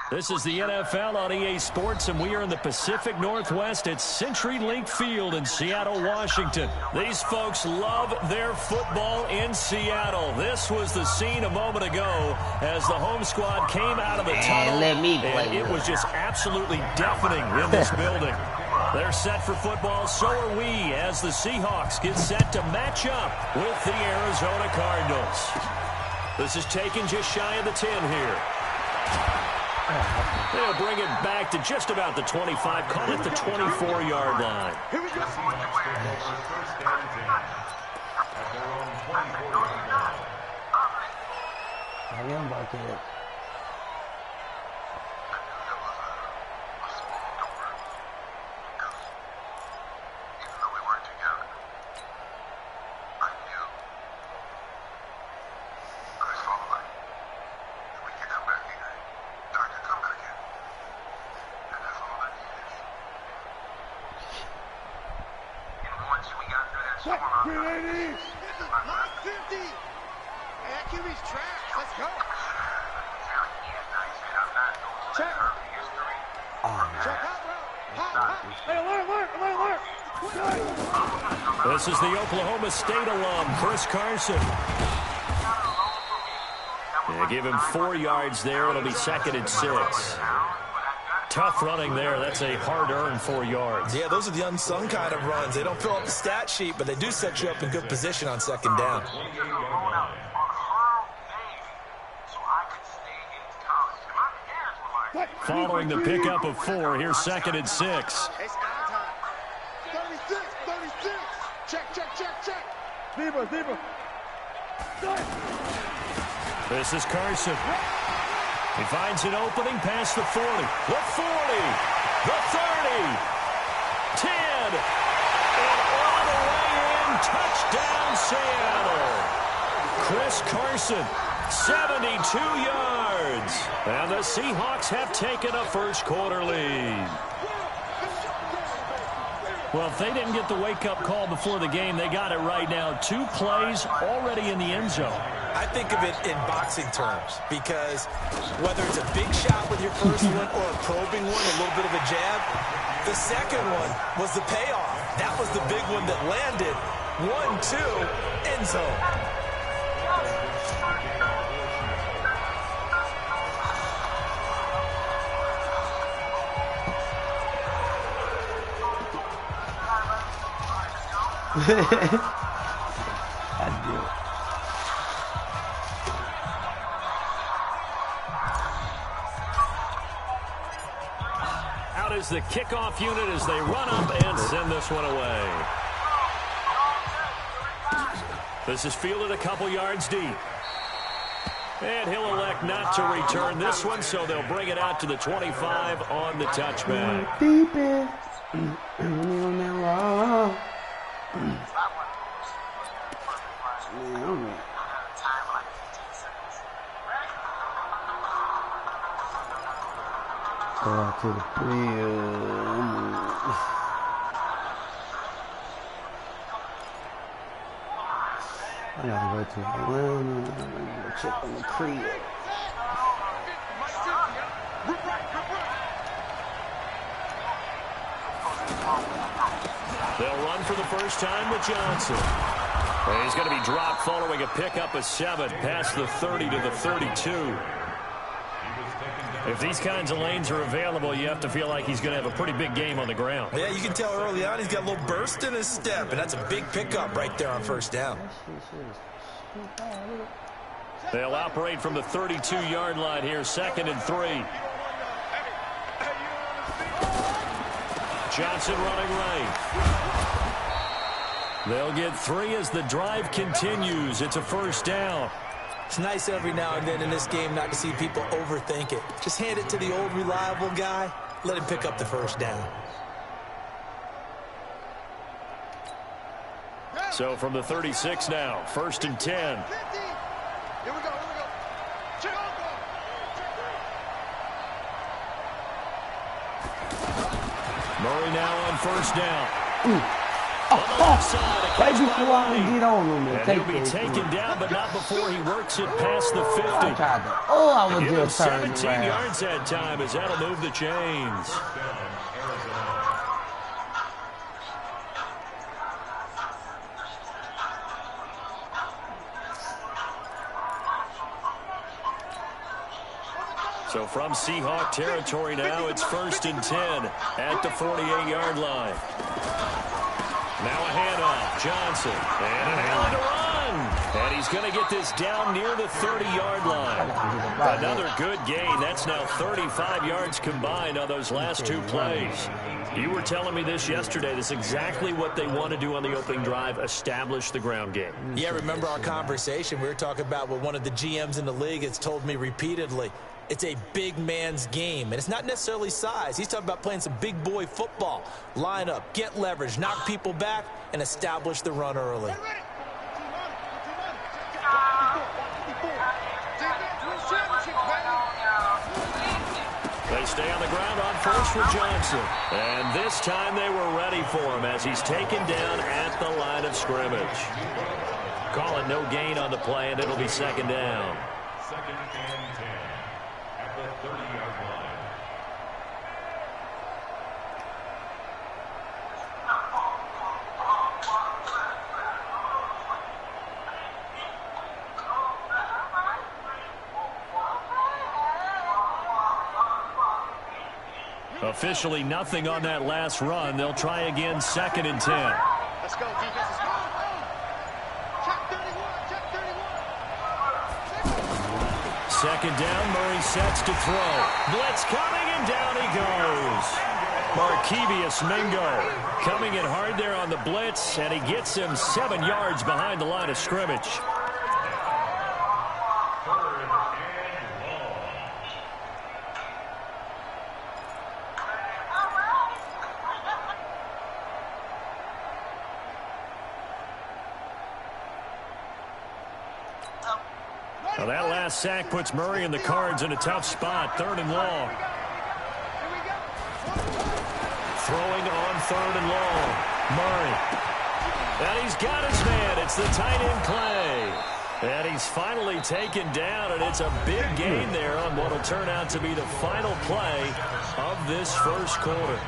This is the NFL on EA Sports, and we are in the Pacific Northwest at CenturyLink Field in Seattle, Washington. These folks love their football in Seattle. This was the scene a moment ago as the home squad came out of the tunnel, and it was just absolutely deafening in this building. They're set for football, so are we, as the Seahawks get set to match up with the Arizona Cardinals. This is taken just shy of the 10 here. They'll bring it back to just about the 25, call it the 24-yard line. Here we go. This is the Oklahoma State alum, Chris Carson. Yeah, give him 4 yards there. It'll be 2nd and 6. Tough running there. That's a hard-earned 4 yards. Yeah, those are the unsung kind of runs. They don't fill up the stat sheet, but they do set you up in good position on 2nd down. Following the pickup of 4, here's 2nd and 6. 36. Check. Deeper. This is Carson. He finds an opening past the 40, the 40, the 30, 10, and all the way in. Touchdown, Seattle. Chris Carson, 72 yards. And the Seahawks have taken a first-quarter lead. Well, if they didn't get the wake-up call before the game, they got it right now. 2 plays already in the end zone. I think of it in boxing terms because whether it's a big shot with your first one or a probing one, a little bit of a jab, the second one was the payoff. That was the big one that landed. 1-2, end zone. Out is the kickoff unit as they run up and send this one away. This is fielded a couple yards deep. And he'll elect not to return this one, so they'll bring it out to the 25 on the touchback. Deep it. On that rock. Go out to the field. I gotta go to Atlanta. Check on the crib. They'll run for the first time with Johnson. And he's going to be dropped following a pickup of 7 past the 30 to the 32. If these kinds of lanes are available, you have to feel like he's going to have a pretty big game on the ground. Yeah, you can tell early on he's got a little burst in his step, and that's a big pickup right there on first down. They'll operate from the 32-yard line here, 2nd and 3. Johnson running right. They'll get 3 as the drive continues. It's a first down. It's nice every now and then in this game not to see people overthink it. Just hand it to the old reliable guy. Let him pick up the first down. So from the 36 now, 1st and 10. Here we go. Check. Murray now on first down. Right before I get on him and he'll be taken down, but not before he works it past the 50. I was just 17 yards that time, as that'll move the chains. So from Seahawk territory now, it's 1st and 10 at the 48-yard line. Now a handoff, Johnson, and an Allen to run. And he's going to get this down near the 30-yard line. Another good gain. That's now 35 yards combined on those last 2 plays. You were telling me this yesterday. This is exactly what they want to do on the opening drive, establish the ground game. Yeah, remember our conversation? We were talking about what one of the GMs in the league has told me repeatedly. It's a big man's game, and it's not necessarily size. He's talking about playing some big boy football. Line up, get leverage, knock people back, and establish the run early. They stay on the ground on first for Johnson. And this time they were ready for him as he's taken down at the line of scrimmage. Call it no gain on the play, and it'll be 2nd down. 2nd and 10 at the 30-yard line. Officially nothing on that last run. They'll try again, 2nd and 10. Let's go, defense. Let's go. Check 31. Check 31. 2nd down, Murray sets to throw. Blitz coming, and down he goes. Markevius Mingo coming in hard there on the blitz, and he gets him 7 yards behind the line of scrimmage. Now that last sack puts Murray and the Cards in a tough spot. 3rd and long. Throwing on 3rd and long. Murray. And he's got his man. It's the tight end play. And he's finally taken down, and it's a big gain there on what will turn out to be the final play of this first quarter.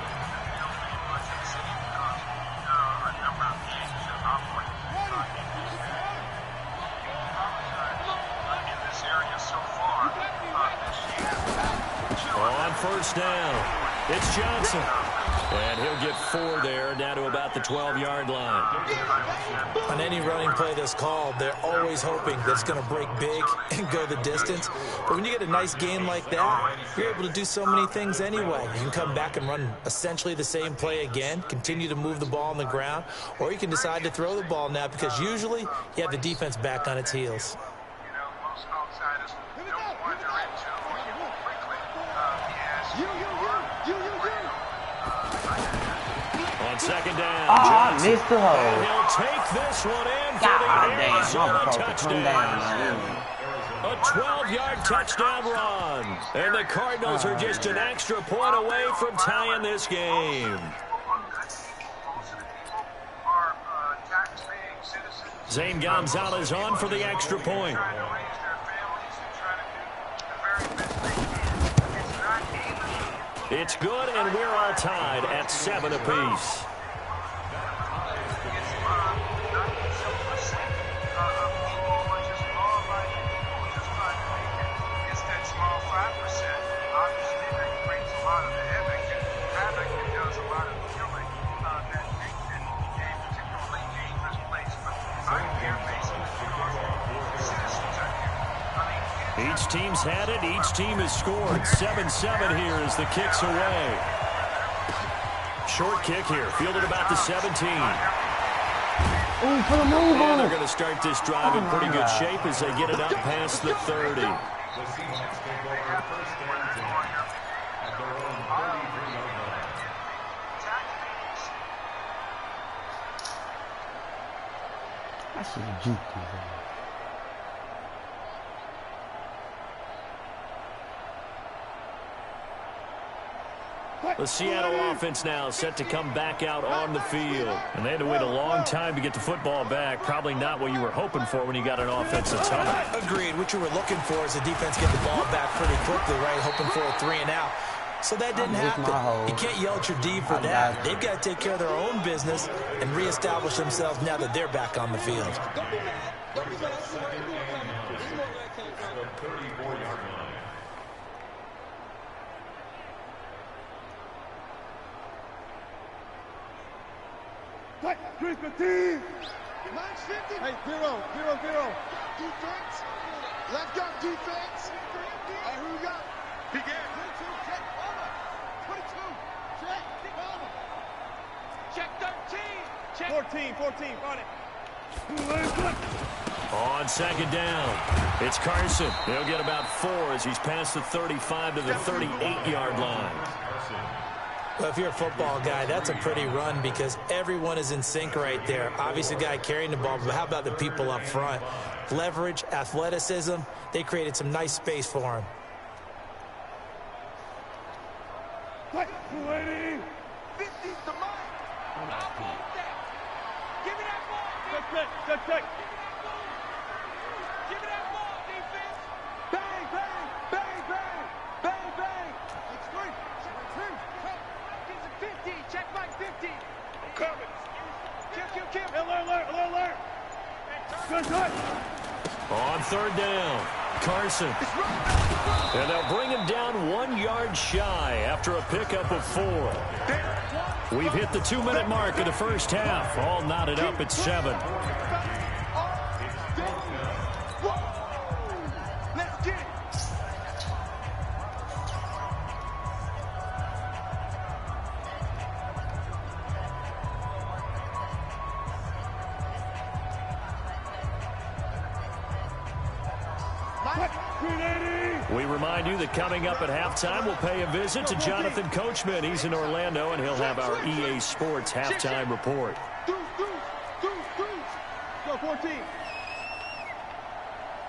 On 1st down, it's Johnson. And he'll get 4 there, down to about the 12-yard line. On any running play that's called, they're always hoping that it's going to break big and go the distance. But when you get a nice gain like that, you're able to do so many things anyway. You can come back and run essentially the same play again, continue to move the ball on the ground, or you can decide to throw the ball now because usually you have the defense back on its heels. On 2nd down, I missed the hole. and he'll take this one in for the Arizona touchdown. A 12-yard touchdown run. And the Cardinals are just an extra point away from tying this game. Zane Gonzalez on for the extra point. It's good, and we're all tied at 7 apiece. Each team's had it. Each team has scored. 7-7 here as the kick's away. Short kick here. Fielded about the 17. Oh, put a move on And they're it. going to start this drive in pretty good shape as they get it up past the 30. The Seahawks take over 1st and 10 at their own 33-yard line. I should have juked his ass. The Seattle offense now set to come back out on the field. And they had to wait a long time to get the football back. Probably not what you were hoping for when you got an offensive tunnel. Agreed. What you were looking for is the defense get the ball back pretty quickly, right? Hoping for a 3 and out. So that didn't happen. You can't yell at your D for that. They've got to take care of their own business and reestablish themselves now that they're back on the field. Hey, 0, 0, 0. Defense. Let's go, defense. Hey, who we got? Begin. 22, check. Over. 22, check. Over. Check 13. Check. 14, on it. On second down, it's Carson. He'll get about 4 as he's past the 35 to the 38-yard line. Well, if you're a football guy, that's a pretty run because everyone is in sync right there. Obviously, the guy carrying the ball, but how about the people up front? Leverage, athleticism, they created some nice space for him. 50's the mark. Give me that ball. Check. Give me that ball, defense. Bang, bang, bang, bang, bang, bang. It's 3. It's a 50. Check my 50. I'm coming. Kill. Alert. Good. On third down, Carson. And they'll bring him down 1 yard shy after a pickup of 4. We've hit the 2-minute mark of the first half. All knotted up at 7. Let's get it. We remind you that coming up at halftime, we'll pay a visit to Jonathan Coachman. He's in Orlando, and he'll have our EA Sports halftime report. Go 14.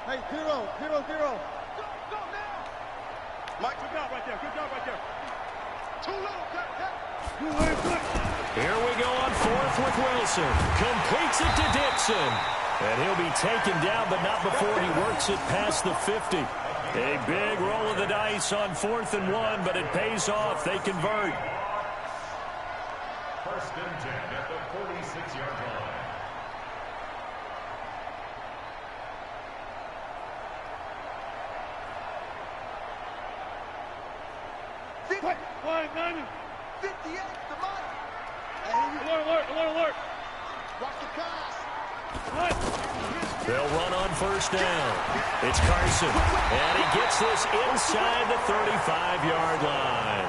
Hey, 0. Go now. Mike, good job right there. Too little. Here we go on 4th with Wilson. Completes it to Dixon. And he'll be taken down, but not before he works it past the 50. A big roll of the dice on 4th and 1, but it pays off. They convert. 1st and 10 at the 46-yard line. Line 90. 58, the mark. Alert. Watch the pass. They'll run on 1st down. It's Carson, and he gets this inside the 35-yard line.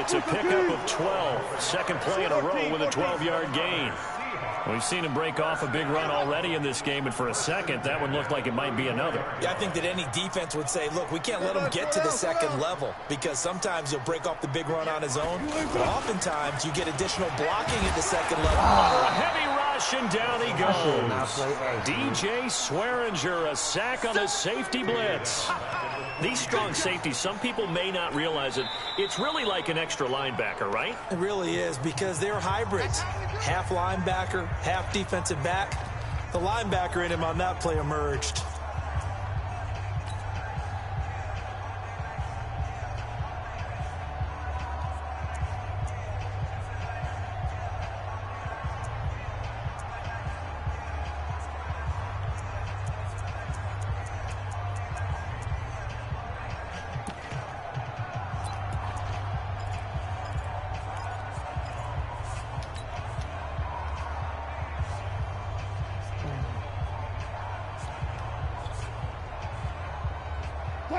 It's a pickup of 12. Second play in a row with a 12-yard gain. We've seen him break off a big run already in this game, and for a second, that one looked like it might be another. Yeah, I think that any defense would say, look, we can't let him get to the second level because sometimes he'll break off the big run on his own, but oftentimes you get additional blocking at the second level. A heavy rush, and down he goes. DJ Swearinger, a sack on a safety blitz. These strong safeties, some people may not realize it. It's really like an extra linebacker, right? It really is because they're hybrids. Half linebacker, half defensive back. The linebacker in him on that play emerged.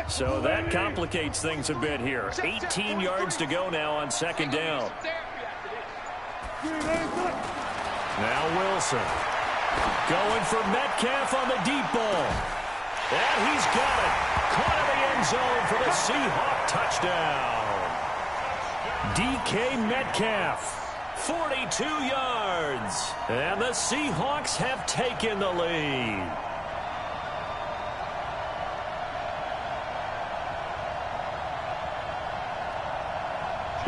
So that complicates things a bit here. 18 yards to go now on 2nd down. Now Wilson going for Metcalf on the deep ball. And he's got it. Caught in the end zone for the Seahawk touchdown. DK Metcalf, 42 yards. And the Seahawks have taken the lead.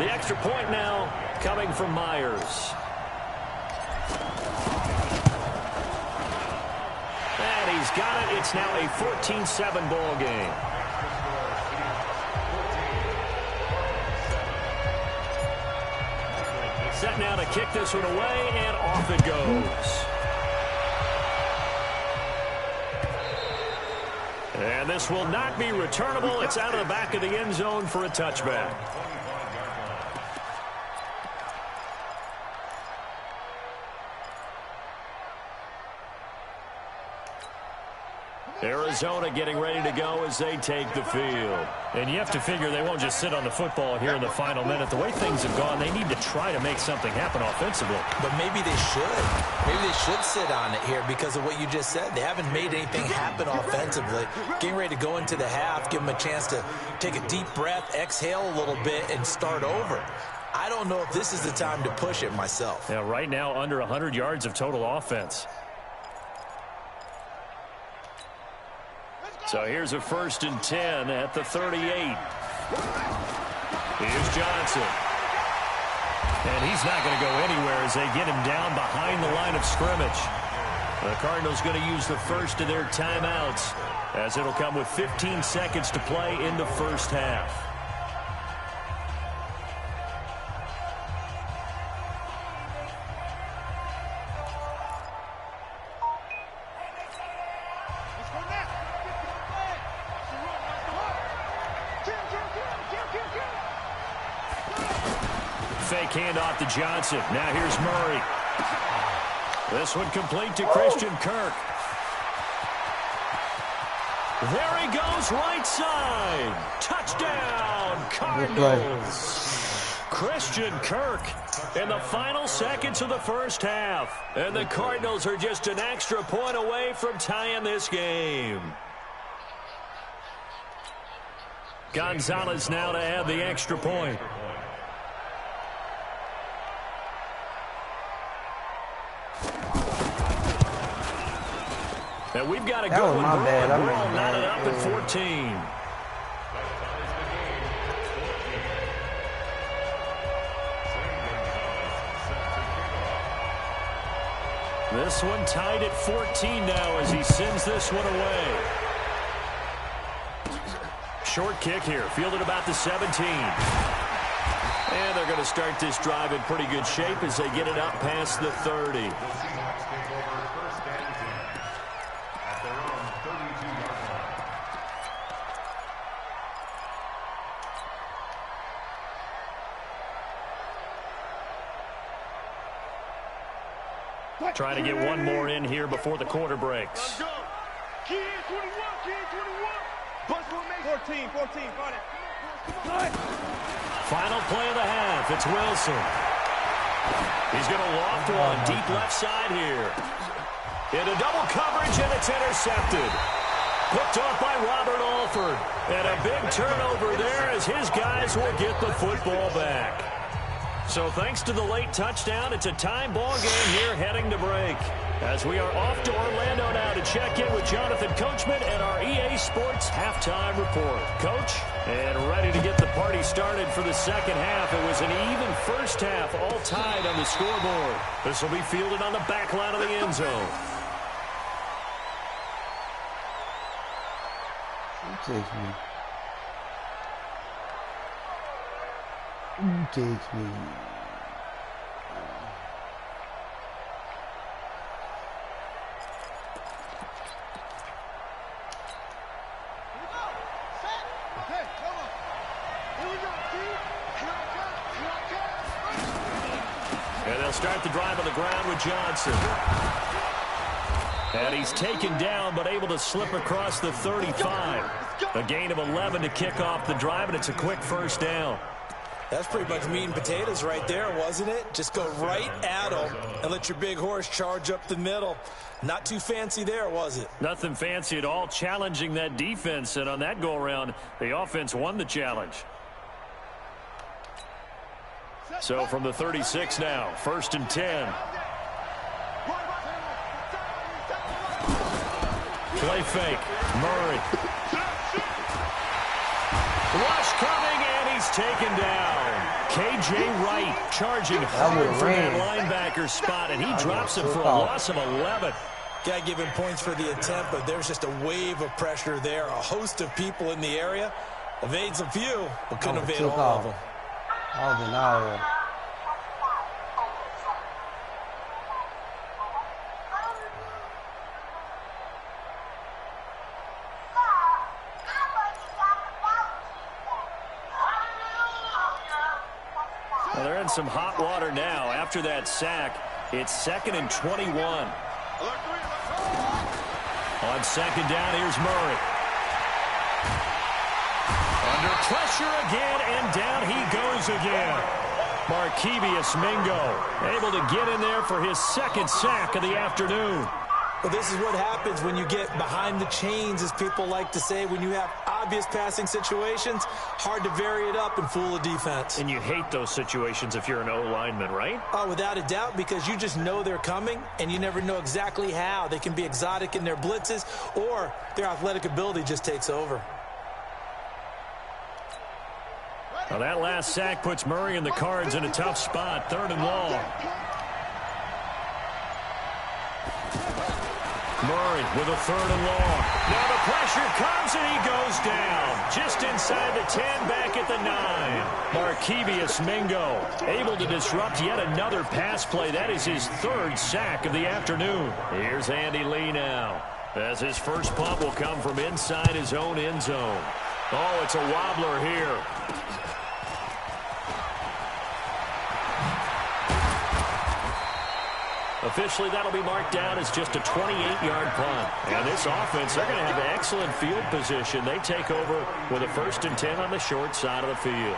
The extra point now coming from Myers. And he's got it. It's now a 14-7 ball game. Set now to kick this one away, and off it goes. And this will not be returnable. It's out of the back of the end zone for a touchback. Arizona getting ready to go as they take the field. And you have to figure they won't just sit on the football here in the final minute. The way things have gone, they need to try to make something happen offensively. But maybe they should. Maybe they should sit on it here because of what you just said. They haven't made anything happen offensively. Getting ready to go into the half, give them a chance to take a deep breath, exhale a little bit, and start over. I don't know if this is the time to push it myself. Yeah, right now under 100 yards of total offense. So here's a 1st and 10 at the 38. Here's Johnson. And he's not going to go anywhere as they get him down behind the line of scrimmage. The Cardinals going to use the first of their timeouts as it'll come with 15 seconds to play in the first half. Fake handoff to Johnson. Now here's Murray. This one complete to Christian Kirk. There he goes, right side. Touchdown, Cardinals. Christian Kirk in the final seconds of the first half. And the Cardinals are just an extra point away from tying this game. Gonzalez now to add the extra point. And we've got a good one. We're all knotted up at 14. This one tied at 14 now as he sends this one away. Short kick here, fielded about the 17. And they're going to start this drive in pretty good shape as they get it up past the 30. Trying to get one more in here before the quarter breaks. Key in 21, key in 21. Bus will make 14, got it. Final play of the half, it's Wilson. He's going to loft one deep left side here. Into double coverage, and it's intercepted. Picked off by Robert Alford. And a big turnover there as his guys will get the football back. So thanks to the late touchdown, it's a time ball game here heading to break. As we are off to Orlando now to check in with Jonathan Coachman and our EA Sports halftime report. Coach, and ready to get the party started for the second half. It was an even first half, all tied on the scoreboard. This will be fielded on the back line of the end zone. Takes me. And they'll start the drive on the ground with Johnson. And he's taken down, but able to slip across the 35. A gain of 11 to kick off the drive, and it's a quick first down. That's pretty much meat and potatoes right there, wasn't it? Just go right at them and let your big horse charge up the middle. Not too fancy there, was it? Nothing fancy at all, challenging that defense. And on that go-around, the offense won the challenge. So from the 36 now, 1st and 10. Play fake. Murray. Rush coming, and he he's taken down. K.J. Wright charging hard for that linebacker spot, and he drops him for a loss of 11. Got to give him points for the attempt, but there's just a wave of pressure there. A host of people in the area. Evades a few, but couldn't evade all of them. Well, they're in some hot water now. After that sack, it's 2nd and 21. On 2nd down, here's Murray. Under pressure again, and down he goes again. Markevious Mingo able to get in there for his 2nd sack of the afternoon. Well, this is what happens when you get behind the chains, as people like to say. When you have obvious passing situations, hard to vary it up and fool a defense. And you hate those situations if you're an O-lineman, right? Oh, without a doubt, because you just know they're coming, and you never know exactly how. They can be exotic in their blitzes, or their athletic ability just takes over. Well, that last sack puts Murray and the Cards in a tough spot, 3rd and long. Murray with a 3rd and long. Now the pressure comes and he goes down. Just inside the 10, back at the 9. Markevious Mingo able to disrupt yet another pass play. That is his 3rd sack of the afternoon. Here's Andy Lee now, as his first punt will come from inside his own end zone. Oh, it's a wobbler here. Officially, that'll be marked down as just a 28-yard punt. And this offense, they're going to have excellent field position. They take over with a 1st and 10 on the short side of the field.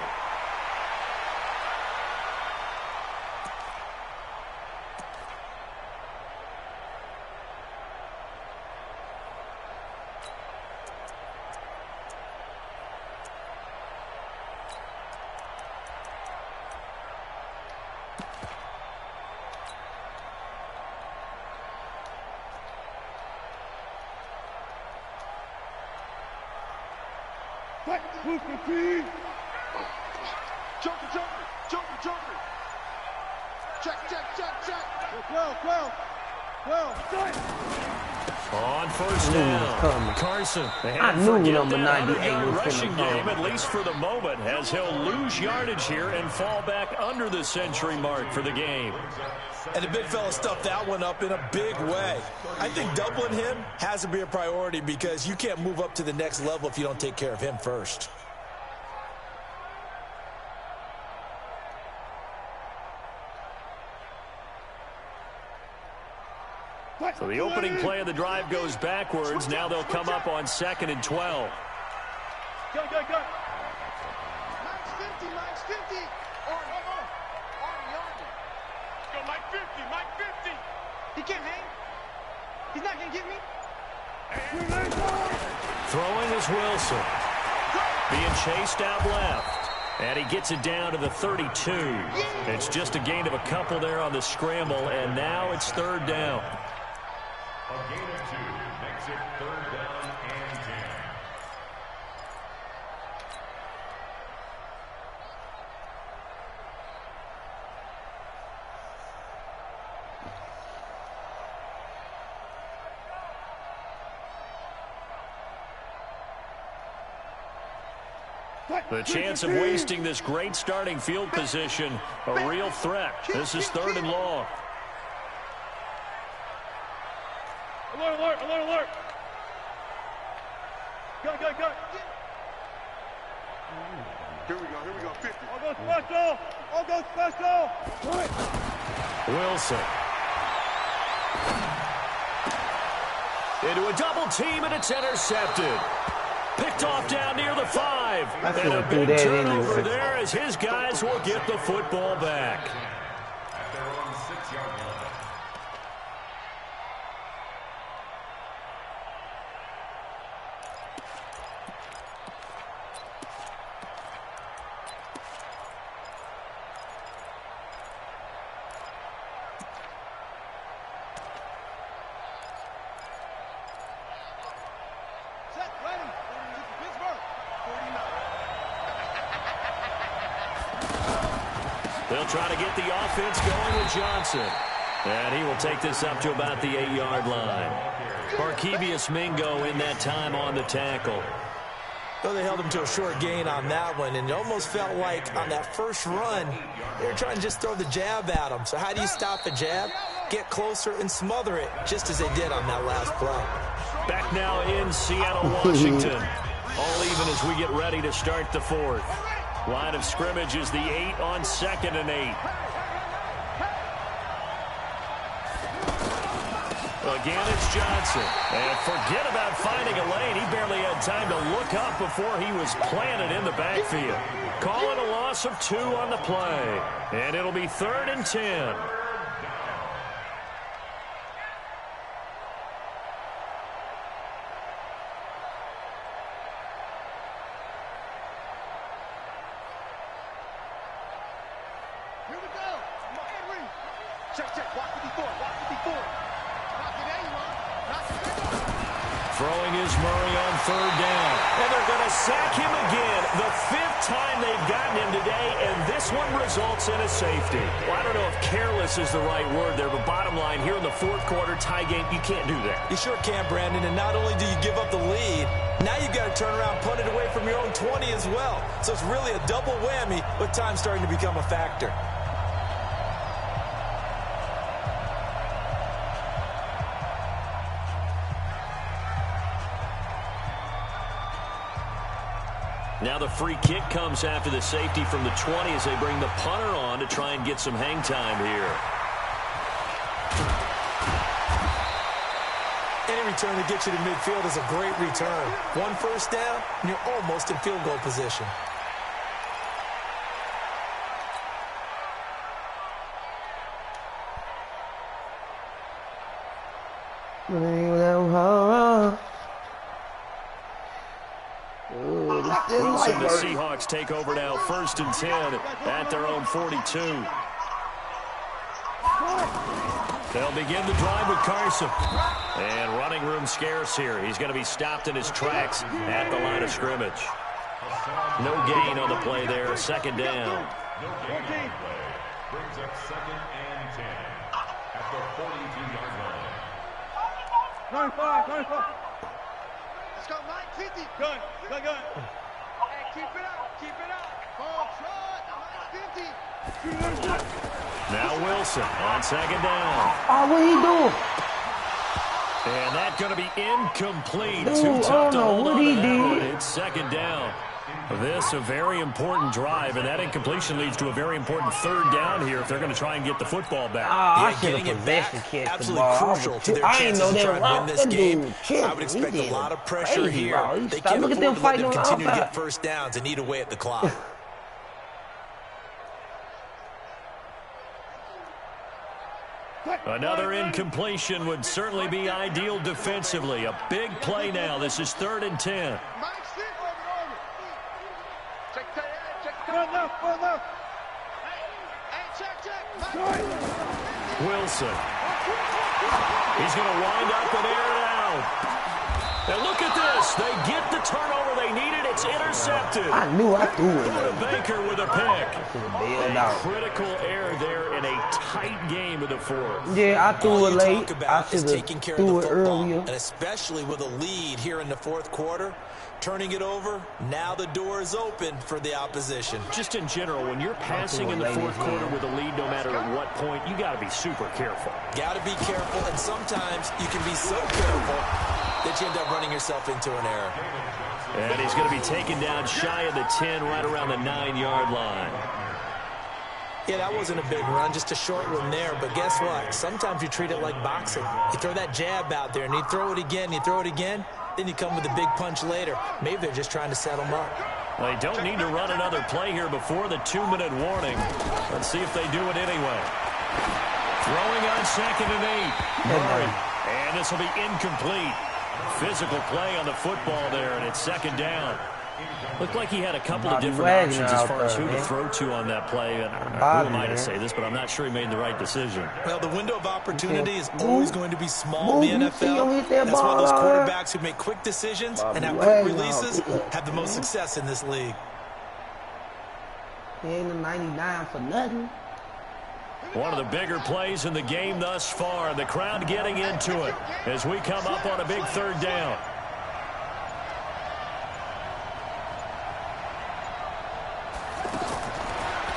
On 1st down, Carson. I knew number 98 was rushing game, at least for the moment, as he'll lose yardage here and fall back under the century mark for the game. And the big fella stuffed that one up in a big way. I think doubling him has to be a priority, because you can't move up to the next level if you don't take care of him first. So the opening play of the drive goes backwards. Now they'll come up on 2nd and 12. Go. Max 50, Max 50. Go, Mike 50, Mike 50. He can't hang. He's not going to get me. Throwing is Wilson. Being chased out left. And he gets it down to the 32. It's just a gain of a couple there on the scramble, and now it's 3rd down. A gain of 2 makes it 3rd down and 10. The chance of wasting this great starting field position, a real threat. This is 3rd and long. Alert. Go. Here we go. 50. I'll go special. Wilson. Into a double team, and it's intercepted. Picked off down near the 5. And a big turnover there as his guys will get the football back. At their own 6-yard line. They'll try to get the offense going with Johnson. And he will take this up to about the 8-yard line. Barkevius Mingo in that time on the tackle. Well, they held him to a short gain on that one, and it almost felt like on that first run, they were trying to just throw the jab at him. So how do you stop a jab? Get closer and smother it, just as they did on that last play. Back now in Seattle, Washington. All even as we get ready to start the fourth. Line of scrimmage is the 8 on 2nd and 8. Again, it's Johnson. And forget about finding a lane. He barely had time to look up before he was planted in the backfield. Calling a loss of 2 on the play. And it'll be 3rd and 10. Here we go. Henry. Check. Walk 54. Walk 54. Knock it in, man. Knock it in. Throwing is Murray on 3rd down. And they're going to sack him again. The 5th time they've gotten him today, and this one results in a safety. Well, I don't know if careless is the right word there, but bottom line, here in the 4th quarter tie game, you can't do that. You sure can, Brandon, and not only do you give up the lead, now you've got to turn around, punt it away from your own 20 as well. So it's really a double whammy with time starting to become a factor. Now the free kick comes after the safety from the 20 as they bring the punter on to try and get some hang time here. Any return that gets you to midfield is a great return. 1 first down, and you're almost in field goal position. Wilson, the Seahawks take over now, 1st and 10 at their own 42. They'll begin the drive with Carson. And running room scarce here. He's going to be stopped in his tracks at the line of scrimmage. No gain on the play there, 2nd down. No gain on the play. Brings up 2nd and 10 at the 42-yard line. 95. Let's go, Mike. 50. Gun. Hey, keep it up. Ball short. 50. Now Wilson on 2nd down. Oh, what he doing? And that's going to be incomplete. Too tough to hold on to that one. It's 2nd down. This a very important drive, and that incompletion leads to a very important 3rd down here if they're going to try and get the football back. Yeah, getting it back, absolutely crucial to their chances to try and win this game. I would expect a lot of pressure here. They can't afford to let them continue to get first downs and eat away at the clock. Another incompletion would certainly be ideal defensively. A big play now. This is 3rd and 10. Wilson. He's going to wind up and air it out. And look at this. They get the turnover they needed. It's intercepted. I knew I threw it. Baker with a pick. A critical error there in a tight game of the 4th. Yeah, I threw it late. I should have taking care threw of it the football, earlier. and especially with a lead here in the 4th quarter. Turning it over, now the door is open for the opposition. Just in general, when you're passing in the 4th quarter with a lead, no matter at what point, you got to be super careful. Got to be careful, and sometimes you can be so careful that you end up running yourself into an error. And he's going to be taken down shy of the 10, right around the 9-yard line. Yeah, that wasn't a big run, just a short one there. But guess what? Sometimes you treat it like boxing. You throw that jab out there, and you throw it again, then you come with a big punch later. Maybe they're just trying to set them up. They don't need to run another play here before the 2-minute warning. Let's see if they do it anyway. Throwing on 2nd and 8. Murray. And this will be incomplete. Physical play on the football there, and it's 2nd down. Looked like he had a couple of different options as far as who to throw to on that play. And who am I to say this, but I'm not sure he made the right decision. Well, the window of opportunity is always going to be small in the NFL. That's why those quarterbacks who make quick decisions and have quick releases have the most success in this league. He ain't a 99 for nothing. One of the bigger plays in the game thus far. The crowd getting into it as we come up on a big third down.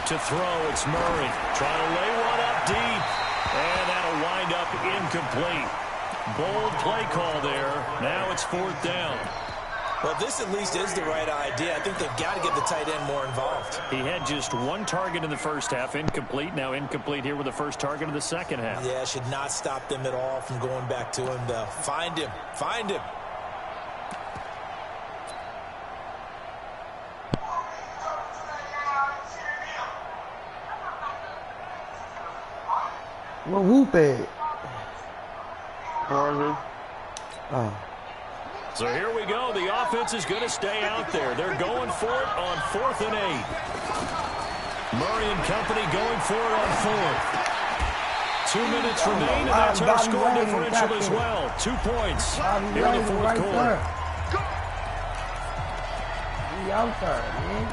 To throw, it's Murray. Trying to lay one up deep. And that'll wind up incomplete. Bold play call there. Now it's 4th down. Well, this at least is the right idea. I think they've got to get the tight end more involved. He had just one target in the first half, incomplete. Now incomplete here with the first target of the second half. Yeah, should not stop them at all from going back to him, though. Find him. Find him. Well, whoop it. So here we go. The offense is going to stay out there. They're going for it on 4th and 8. Murray and company going for it on 4th. 2 minutes remain, and that's our score differential as well. 2 points here in the 4th quarter. He out there, man.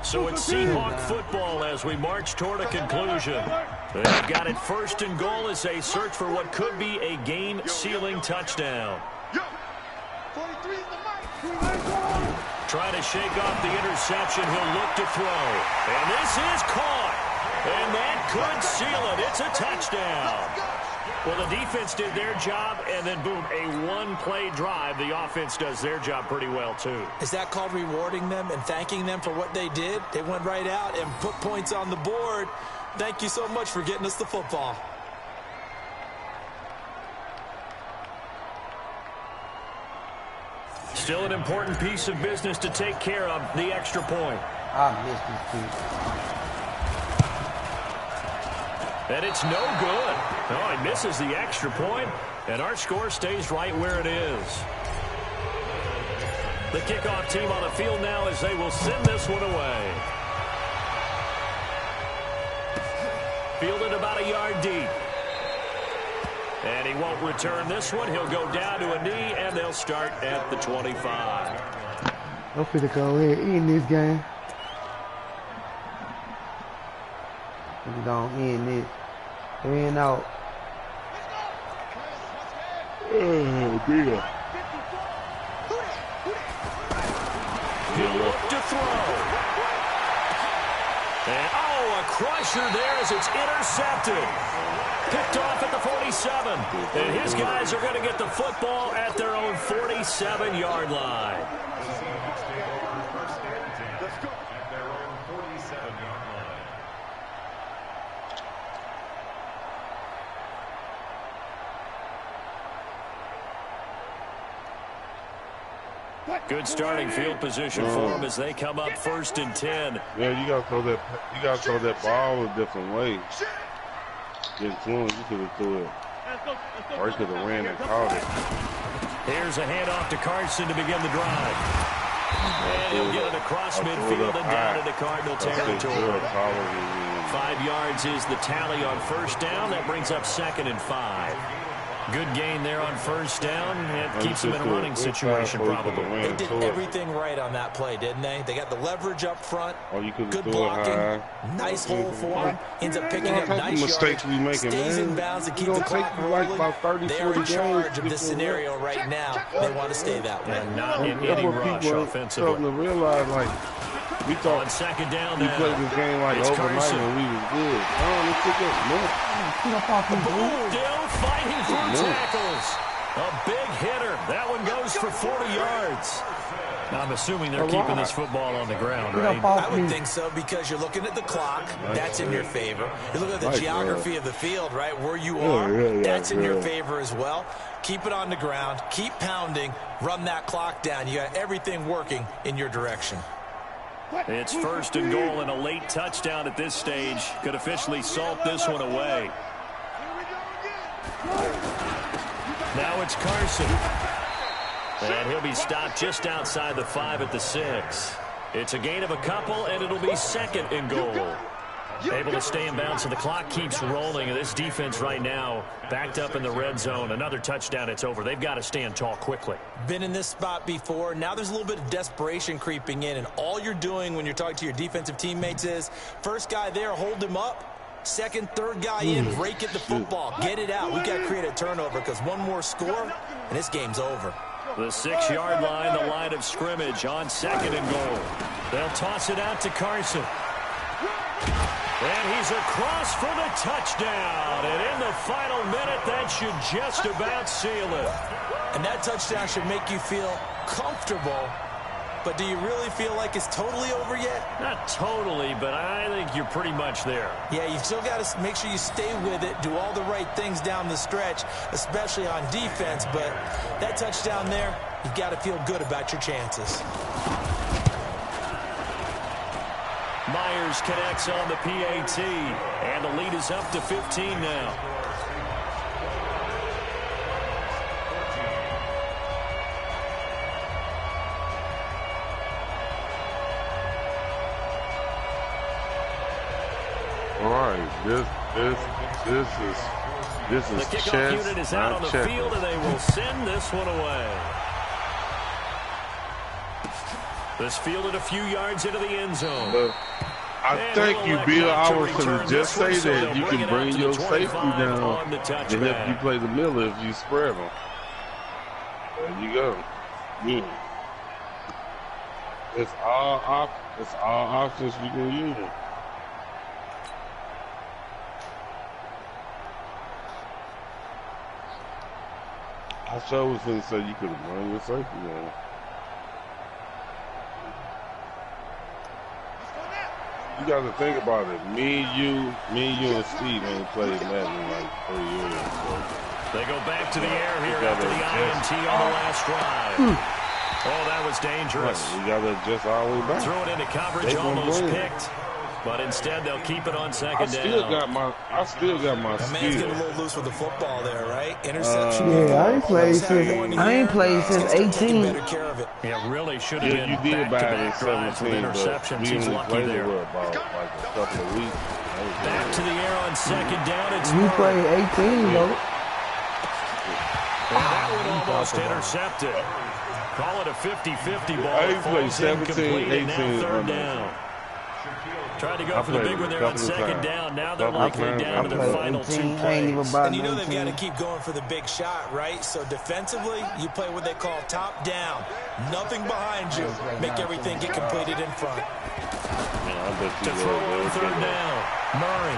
So it's Seahawk football as we march toward a conclusion. They've got it 1st and goal as they search for what could be a game-sealing touchdown. Trying to shake off the interception. He'll look to throw. And this is caught. And that could seal it. It's a touchdown. Well, the defense did their job, and then, boom, a one-play drive. The offense does their job pretty well, too. Is that called rewarding them and thanking them for what they did? They went right out and put points on the board. Thank you so much for getting us the football. Still an important piece of business to take care of, the extra point. I missed this piece. And it's no good. Oh, he misses the extra point, and our score stays right where it is. The kickoff team on the field now as they will send this one away. Fielded about a yard deep. And he won't return this one. He'll go down to a knee, and they'll start at the 25. I'm finna go ahead in this game. We don't end this. 3 and out. Oh, dear. He'll look to throw. And, oh, a crusher there as it's intercepted. Picked off at the 47. And his guys are going to get the football at their own 47-yard line. At their own 47-yard line. Good starting field position for them as they come up 1st and 10. Yeah, you gotta throw that ball a different way. Getting to him, you could have threw it. Or you could have ran and caught it. Here's a handoff to Carson to begin the drive. And he'll get it across midfield and down into Cardinal territory. 5 yards is the tally on 1st down. That brings up 2nd and 5. Good gain there on 1st down. It keeps them in a running situation, probably. They did everything right on that play, didn't they? They got the leverage up front. Good blocking. Nice hole for him. Ends up picking up nice yards. Stays in bounds to keep the clock rolling. They are in charge of this scenario right now. They want to stay that way. And not in any rush offensively. To realize, like, we thought on 2nd down we played this game like overnight and we was good. Oh, let's get Still fighting through tackles. A big hitter. That one goes for 40 yards. Now, I'm assuming they're keeping this football on the ground, right? I would think so because you're looking at the clock. That's in your favor. You're looking at the geography of the field, right, where you are. That's in your favor as well. Keep it on the ground. Keep pounding. Run that clock down. You got everything working in your direction. It's 1st and goal, and a late touchdown at this stage could officially salt this one away. Now it's Carson. And he'll be stopped just outside the 5 at the 6. It's a gain of a couple, and it'll be 2nd and goal. Able to stay in bounds, and the clock keeps rolling. And this defense right now backed up in the red zone. Another touchdown, it's over. They've got to stand tall quickly. Been in this spot before. Now there's a little bit of desperation creeping in, and all you're doing when you're talking to your defensive teammates is first guy there, hold him up. Second, third guy in, rake at the football. Get it out. We've got to create a turnover because one more score, and this game's over. The 6-yard line, the line of scrimmage on 2nd and goal. They'll toss it out to Carson. And he's across for the touchdown. And in the final minute, that should just about seal it. And that touchdown should make you feel comfortable. But do you really feel like it's totally over yet? Not totally, but I think you're pretty much there. Yeah, you've still got to make sure you stay with it, do all the right things down the stretch, especially on defense. But that touchdown there, you've got to feel good about your chances. Myers connects on the PAT, and the lead is up to 15 now. All right, this is the kickoff chess, unit is out on the checkers. field, and they will send this one away. This fielded a few yards into the end zone. But I thank you, Bill. I was going to just say that you can bring your safety down and help you play the middle if you spread them. There you go. Yeah. It's all options you can use. I sure was going to say you could have run your safety down. You got to think about it. Me, you, and Steve ain't played Madden in like 3 years. So. They go back to the air here after the INT on the last drive. Oh, that was dangerous. Right, we got to adjust all the way back. Throw it into coverage, almost picked. But instead, they'll keep it on 2nd down. I still got my The man's skill. getting a little loose with the football there, right? Interception. Yeah, I ain't played since 18. Better care of it. Yeah, really should have been You did buy it in back-to-back drives with 17, but interceptions. we He's only lucky played there. it about like a couple of weeks. Back to the air on 2nd down. It's You played 18, though. And that one almost intercepted. Call it a 50-50 ball. I played 17, incomplete, 18. and now 3rd down. Tried to go for the big one there on 2nd down. Now they're likely down to their final 2 plays. And you know they've got to keep going for the big shot, right? So defensively, you play what they call top down. Nothing behind you. Make everything get completed in front. To throw on 3rd down. Murray.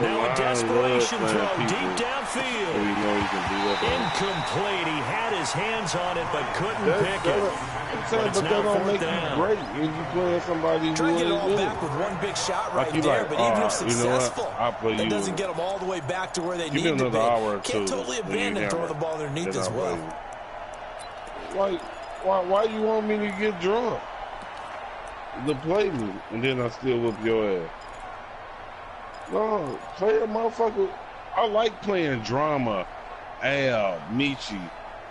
Now a desperation throw deep downfield. Incomplete. He had his hands on it, but couldn't pick it. But it's now 4th down. Great if you playing somebody who Try to get it ain't all good. back with one big shot right Like you there, like, but even if you know what? successful, I'll play that you. doesn't get them all the way back to where they Give me need to be. another hour or Can't two totally when you abandon throwing the hammer. ball underneath Then as I'll well. play you. Why you want me to get drunk? To play me, and then I still whoop your ass. No, play a motherfucker. I like playing drama. Al, Michi,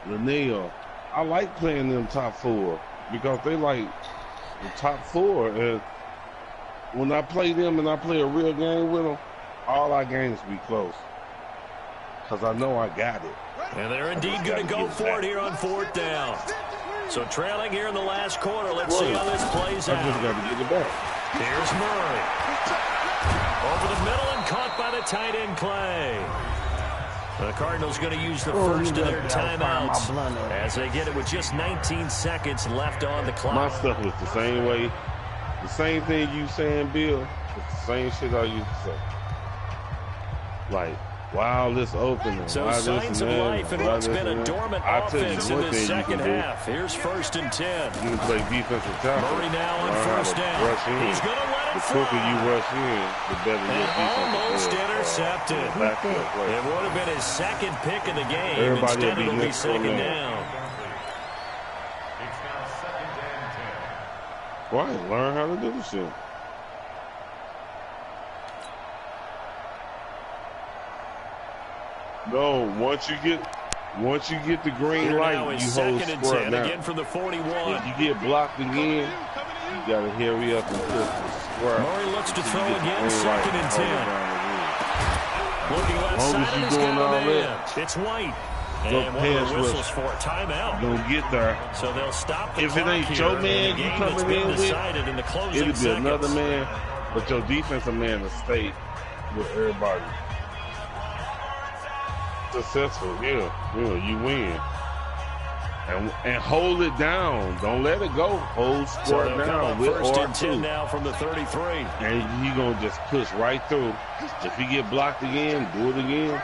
Linnell. I like playing them top 4 because they like the top 4. And when I play them and I play a real game with them, all our games be close. Because I know I got it. And they're indeed going to go for it here on 4th down. So trailing here in the last quarter. Let's see how this plays out. I just got to get it back. Here's Murray. Over the middle and caught by the tight end Clay. The Cardinals going to use the first of their timeouts as they get it with just 19 seconds left on the clock. My stuff was the same way. The same thing you saying, Bill. It's the same shit I used to say. Like, wow, this opening. So why signs of life in what's been a dormant offense in this second half. Here's 1st and 10. You can play defensive tackle. Murray now on 1st down. He's going to let it The fly. quicker you rush in, the better your defense Almost is. intercepted. It would have been his 2nd pick of the game. Everybody Instead, will be it'll be next to 2nd him. down. It's now 2nd and 10. Right, learn how to do this shit. No, once you get Once you get the green Here light, now is you hold second and square 10 now. again from the 41. If you get blocked again, you gotta hurry up and push the square. Murray looks to throw You get the again, green second light and hold it 10. down again. Looking left As long as side, you and he's doing got all him in. that, It's White. no And one of pass the whistles rush. for a timeout. Don't get there. So they'll stop the If it clock ain't here your in man the you game that's coming been in with, decided in the closing it'll be seconds. another man, but your defensive man will stay with everybody. Successful, yeah, you win. And hold it down. Don't let it go. Hold So square they'll come down up with first and 10 R2. now from the 33. And he gonna just push right through. If he get blocked again, do it again.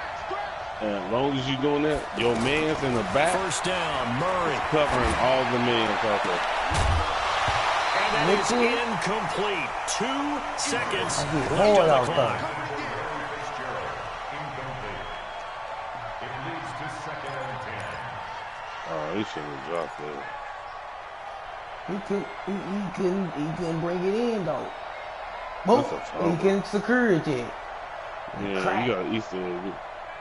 And as long as you're doing that, your man's in the back First down, Murray. covering all the mans out there. And that is incomplete. 2 seconds left hard on the out clock. It leads to second and 10. Oh, he should have dropped that. He couldn't bring it in though. That's a He fumble. couldn't secure it yet. Yeah, Crap. you got Easter egg.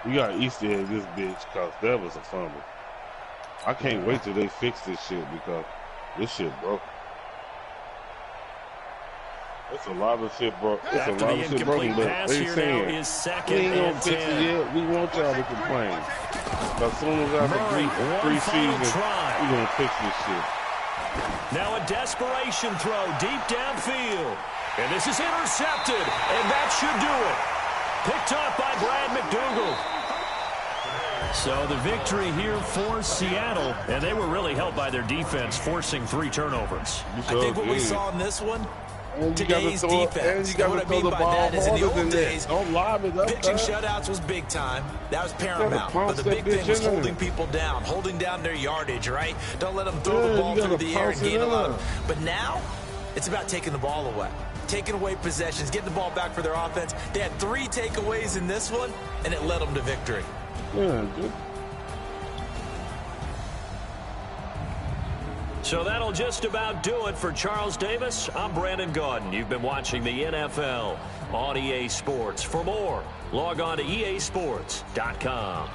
You got Easter egg this bitch because that was a fumble. I can't wait till they fix this shit because this shit broke. It's a lot of shit broke. It's After a lot the of shit incomplete broken, but pass they here now saying is we second ain't gonna and fix it 10. yet. We want y'all to complain. As soon as after Murray, one final preseason, try. we gonna fix this shit. Now a desperation throw deep downfield. And this is intercepted. And that should do it. Picked up by Brad McDougal. So the victory here for Seattle. And they were really helped by their defense, forcing 3 turnovers. I think what we saw in this one, And you gotta today's throw, defense. and you gotta what I throw mean the by ball that is in the harder than old that. days, Don't lob it up pitching there. shutouts was big time. That was gotta paramount. pounce But the that big thing bitch was in. holding people down, holding down their yardage, right? Don't let them throw Yeah, the you ball gotta through the air and pounce it gain a lot. in. But now, it's about taking the ball away. Taking away possessions, getting the ball back for their offense. They had 3 takeaways in this one, and it led them to victory. Yeah, good. So that'll just about do it for Charles Davis. I'm Brandon Gaudin. You've been watching the NFL on EA Sports. For more, log on to easports.com.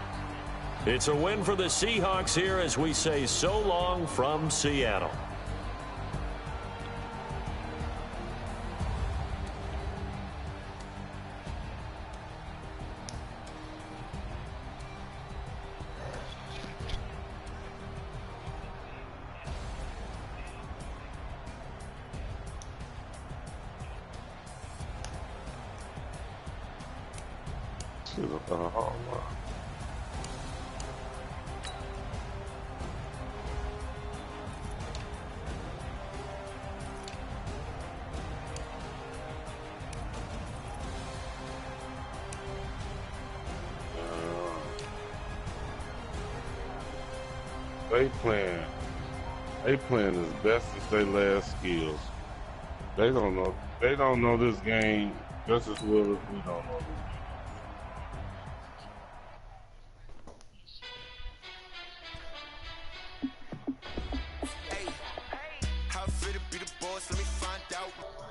It's a win for the Seahawks here as we say so long from Seattle. They playing as best as their last skills. They don't know this game just as well as we don't know this game. How fit to be the boss? Let me find out.